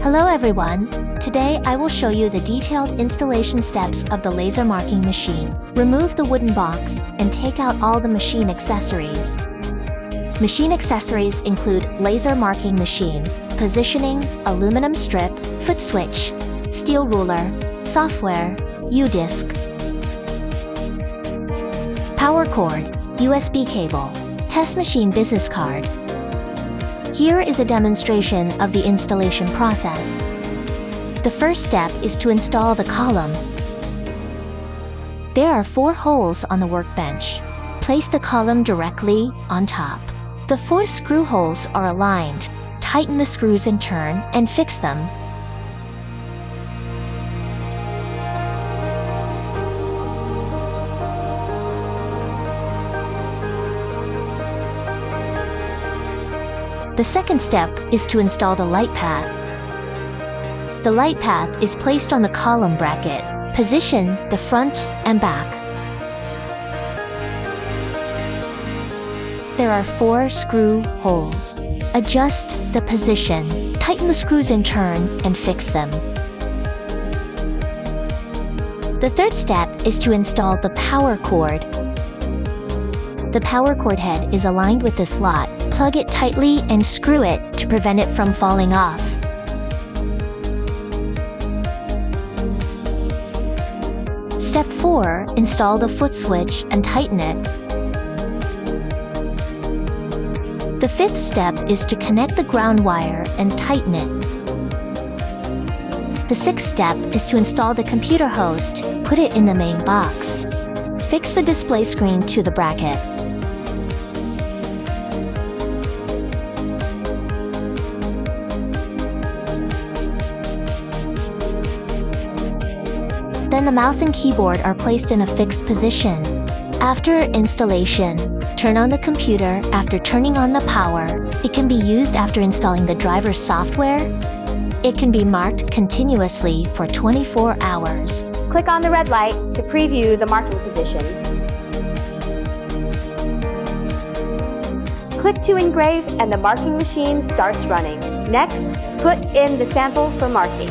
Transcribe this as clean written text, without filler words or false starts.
Hello everyone! Today I will show you the detailed installation steps of the laser marking machine. Remove the wooden box and take out all the machine accessories. Machine accessories include laser marking machine, positioning, aluminum strip, foot switch, steel ruler, software, U-disc, power cord, USB cable, test machine business card. Here is a demonstration of the installation process. The first step is to install the column. There are 4 holes on the workbench. Place the column directly on top. The 4 screw holes are aligned. Tighten the screws in turn and fix them. The second step is to install the light path. The light path is placed on the column bracket. Position the front and back. There are 4 screw holes. Adjust the position. Tighten the screws in turn and fix them. The third step is to install the power cord. The power cord head is aligned with the slot. Plug it tightly and screw it to prevent it from falling off. Step 4. Install the foot switch and tighten it. The fifth step is to connect the ground wire and tighten it. The sixth step is to install the computer host. Put it in the main box. Fix the display screen to the bracket. Then the mouse and keyboard are placed in a fixed position. After installation, turn on the computer. After turning on the power, it can be used after installing the driver's software. It can be marked continuously for 24 hours. Click on the red light to preview the marking position. Click to engrave and the marking machine starts running. Next, put in the sample for marking.